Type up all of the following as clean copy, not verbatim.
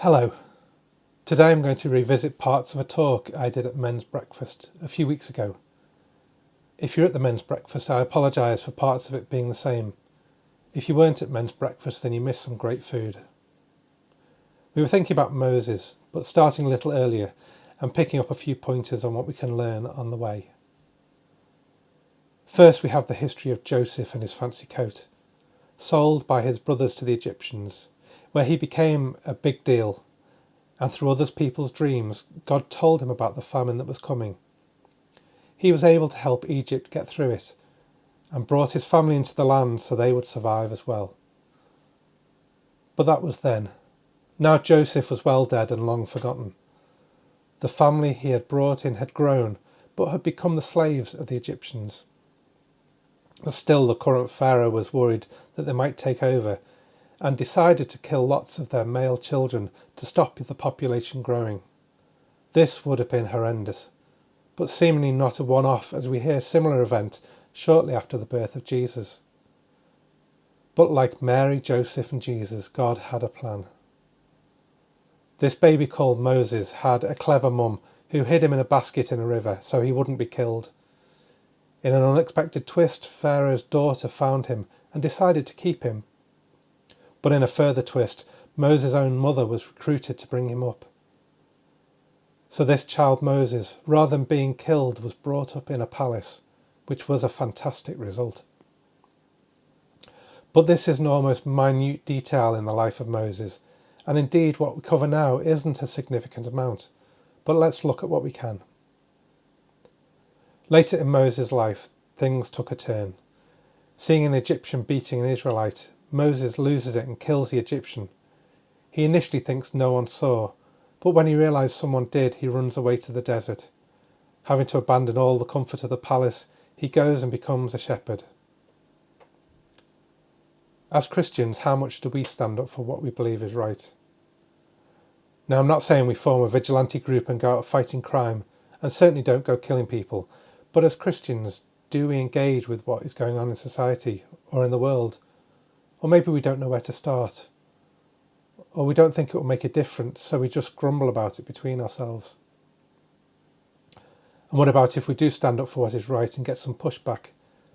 Hello. Today I'm going to revisit parts of a talk I did at men's breakfast a few weeks ago. If you're at the men's breakfast, I apologise for parts of it being the same. If you weren't at men's breakfast, then you missed some great food. We were thinking about Moses, but starting a little earlier and picking up a few pointers on what we can learn on the way. First, we have the history of Joseph and his fancy coat, sold by his brothers to the Egyptians, where he became a big deal. And through other people's dreams, God told him about the famine that was coming. He was able to help Egypt get through it and brought his family into the land so they would survive as well. But that was then. Now Joseph was well dead and long forgotten. The family he had brought in had grown, but had become the slaves of the Egyptians. But still the current Pharaoh was worried that they might take over and decided to kill lots of their male children to stop the population growing. This would have been horrendous, but seemingly not a one-off, as we hear a similar event shortly after the birth of Jesus. But like Mary, Joseph and Jesus, God had a plan. This baby called Moses had a clever mum who hid him in a basket in a river so he wouldn't be killed. In an unexpected twist, Pharaoh's daughter found him and decided to keep him. But in a further twist, Moses' own mother was recruited to bring him up. So this child Moses, rather than being killed, was brought up in a palace, which was a fantastic result. But this is an almost minute detail in the life of Moses, and indeed what we cover now isn't a significant amount, but let's look at what we can. Later in Moses' life, things took a turn. Seeing an Egyptian beating an Israelite, Moses loses it and kills the Egyptian. He initially thinks no one saw, but when he realises someone did, he runs away to the desert. Having to abandon all the comfort of the palace, he goes and becomes a shepherd. As Christians, how much do we stand up for what we believe is right? Now, I'm not saying we form a vigilante group and go out fighting crime, and certainly don't go killing people, but as Christians, do we engage with what is going on in society or in the world? Or maybe we don't know where to start. Or we don't think it will make a difference, so we just grumble about it between ourselves. And what about if we do stand up for what is right and get some pushback?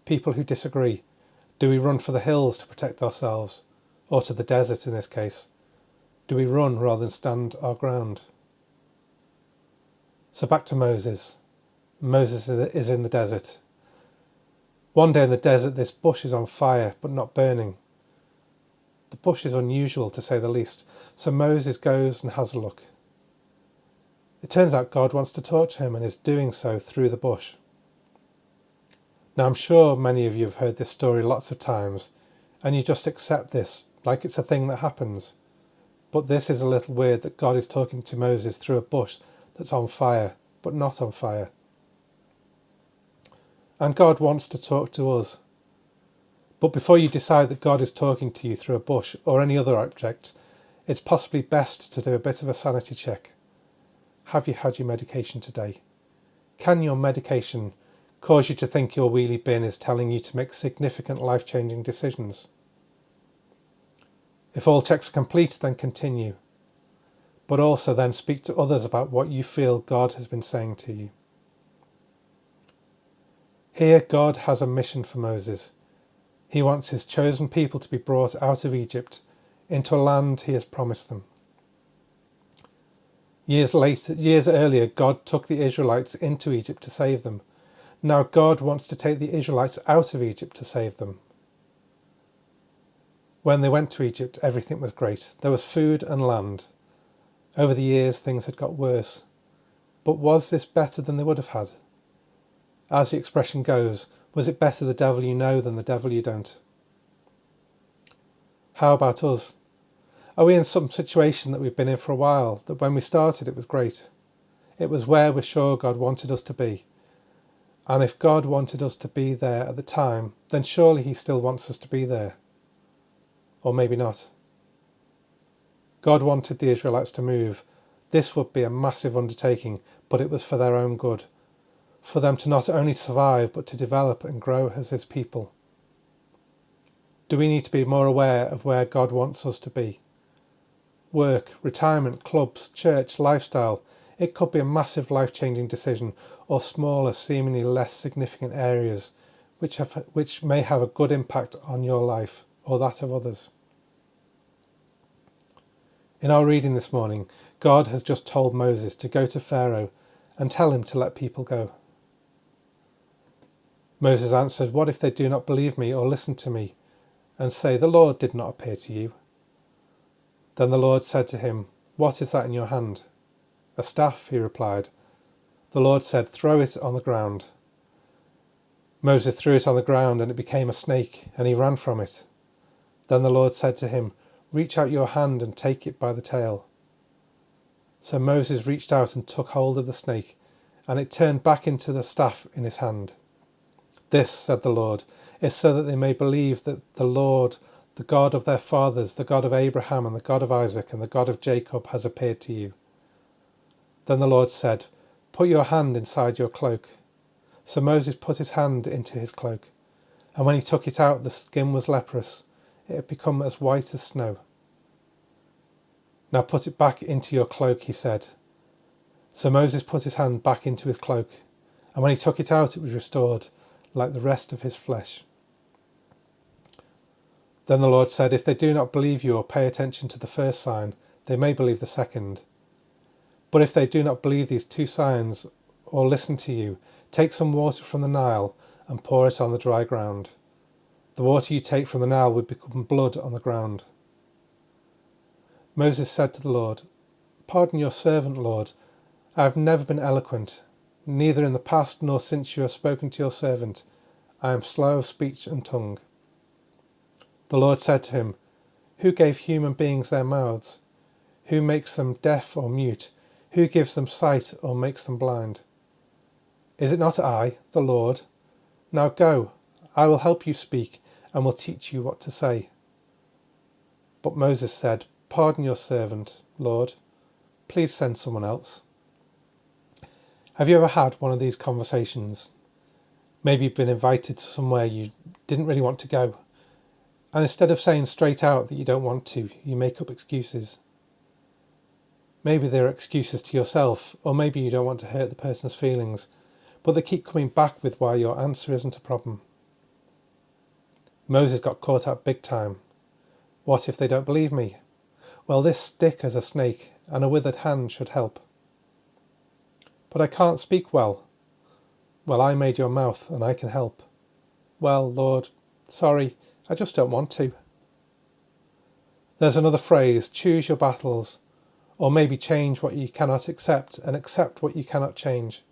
People who disagree. Do we run for the hills to protect ourselves? Or to the desert in this case? Do we run rather than stand our ground? So back to Moses. Moses is in the desert. One day in the desert, this bush is on fire, but not burning. The bush is unusual, to say the least, so Moses goes and has a look. It turns out God wants to talk to him and is doing so through the bush. Now I'm sure many of you have heard this story lots of times, and you just accept this like it's a thing that happens. But this is a little weird that God is talking to Moses through a bush that's on fire, but not on fire. And God wants to talk to us. But before you decide that God is talking to you through a bush or any other object, it's possibly best to do a bit of a sanity check. Have you had your medication today? Can your medication cause you to think your wheelie bin is telling you to make significant life-changing decisions? If all checks are complete, then continue. But also then speak to others about what you feel God has been saying to you. Here, God has a mission for Moses. He wants his chosen people to be brought out of Egypt into a land he has promised them. Years earlier, God took the Israelites into Egypt to save them. Now God wants to take the Israelites out of Egypt to save them. When they went to Egypt, everything was great. There was food and land. Over the years, things had got worse. But was this better than they would have had? As the expression goes, was it better the devil you know than the devil you don't? How about us? Are we in some situation that we've been in for a while, that when we started it was great? It was where we're sure God wanted us to be. And if God wanted us to be there at the time, then surely he still wants us to be there. Or maybe not. God wanted the Israelites to move. This would be a massive undertaking, but it was for their own good. For them to not only survive, but to develop and grow as his people. Do we need to be more aware of where God wants us to be? work, retirement, clubs, church, lifestyle. It could be a massive life-changing decision, or smaller, seemingly less significant areas which may have a good impact on your life or that of others. In our reading this morning, God has just told Moses to go to Pharaoh and tell him to let people go. Moses answered, "What if they do not believe me or listen to me and say, 'The Lord did not appear to you'?" Then the Lord said to him, "What is that in your hand?" "A staff," he replied. The Lord said, "Throw it on the ground." Moses threw it on the ground, and it became a snake, and he ran from it. Then the Lord said to him, "Reach out your hand and take it by the tail." So Moses reached out and took hold of the snake, and it turned back into the staff in his hand. "This," said the Lord, "is so that they may believe that the Lord, the God of their fathers, the God of Abraham and the God of Isaac and the God of Jacob, has appeared to you." Then the Lord said, "Put your hand inside your cloak." So Moses put his hand into his cloak, and when he took it out, the skin was leprous. It had become as white as snow. "Now put it back into your cloak," he said. So Moses put his hand back into his cloak, and when he took it out, it was restored, like the rest of his flesh. Then the Lord said, "If they do not believe you or pay attention to the first sign, they may believe the second. But if they do not believe these two signs or listen to you, take some water from the Nile and pour it on the dry ground. The water you take from the Nile would become blood on the ground." Moses said to the Lord, "Pardon your servant, Lord. I have never been eloquent, neither in the past nor since you have spoken to your servant. I am slow of speech and tongue." The Lord said to him, "Who gave human beings their mouths? Who makes them deaf or mute? Who gives them sight or makes them blind? Is it not I, the Lord? Now go, I will help you speak and will teach you what to say." But Moses said, "Pardon your servant, Lord. Please send someone else." Have you ever had one of these conversations? Maybe you've been invited to somewhere you didn't really want to go, and instead of saying straight out that you don't want to, you make up excuses. Maybe they're excuses to yourself, or maybe you don't want to hurt the person's feelings, but they keep coming back with why your answer isn't a problem. Moses got caught out big time. What if they don't believe me? Well, this stick as a snake and a withered hand should help. But I can't speak well. Well, I made your mouth and I can help. Well, Lord, sorry, I just don't want to. There's another phrase, choose your battles, or maybe change what you cannot accept and accept what you cannot change.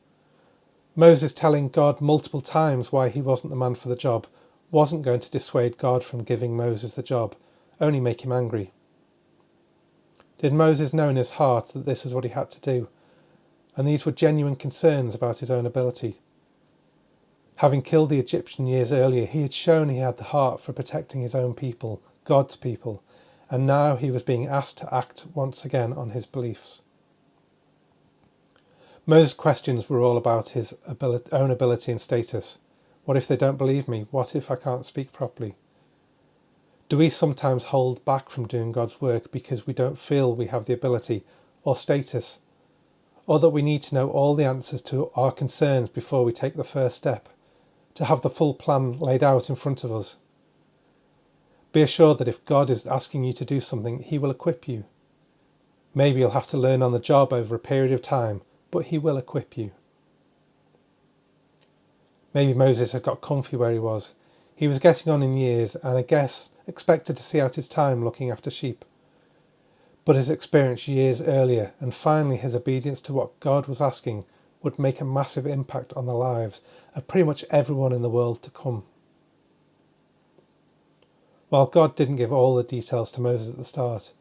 Moses telling God multiple times why he wasn't the man for the job wasn't going to dissuade God from giving Moses the job, only make him angry. Did Moses know in his heart that this is what he had to do, and these were genuine concerns about his own ability? Having killed the Egyptian years earlier, he had shown he had the heart for protecting his own people, God's people, and now he was being asked to act once again on his beliefs. Moses' questions were all about his own ability and status. What if they don't believe me? What if I can't speak properly? Do we sometimes hold back from doing God's work because we don't feel we have the ability or status, or that we need to know all the answers to our concerns before we take the first step, to have the full plan laid out in front of us? Be assured that if God is asking you to do something, he will equip you. Maybe you'll have to learn on the job over a period of time, but he will equip you. Maybe Moses had got comfy where he was. He was getting on in years and I guess expected to see out his time looking after sheep. But his experience years earlier and finally his obedience to what God was asking would make a massive impact on the lives of pretty much everyone in the world to come. While God didn't give all the details to Moses at the start,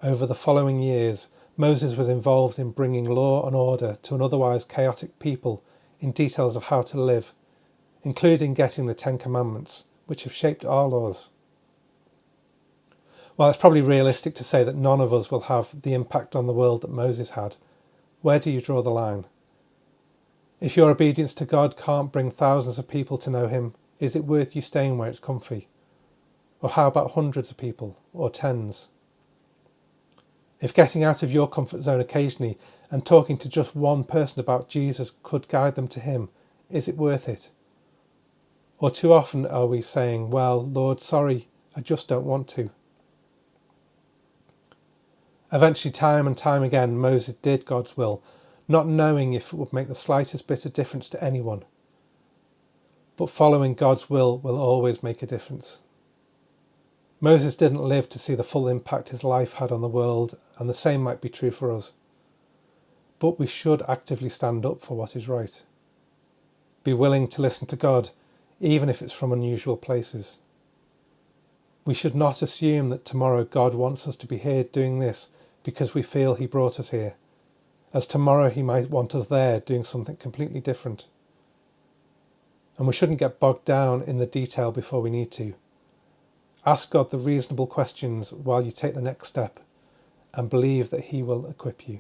over the following years, Moses was involved in bringing law and order to an otherwise chaotic people in details of how to live, including getting the 10 Commandments, which have shaped our laws. While it's probably realistic to say that none of us will have the impact on the world that Moses had, where do you draw the line? If your obedience to God can't bring thousands of people to know him, is it worth you staying where it's comfy? Or how about hundreds of people, or tens? If getting out of your comfort zone occasionally and talking to just one person about Jesus could guide them to him, is it worth it? Or too often are we saying, well, Lord, sorry, I just don't want to. Eventually, time and time again, Moses did God's will, not knowing if it would make the slightest bit of difference to anyone. But following God's will always make a difference. Moses didn't live to see the full impact his life had on the world, and the same might be true for us. But we should actively stand up for what is right. Be willing to listen to God, even if it's from unusual places. We should not assume that tomorrow God wants us to be here doing this because we feel he brought us here, as tomorrow he might want us there doing something completely different. And we shouldn't get bogged down in the detail before we need to. Ask God the reasonable questions while you take the next step, and believe that he will equip you.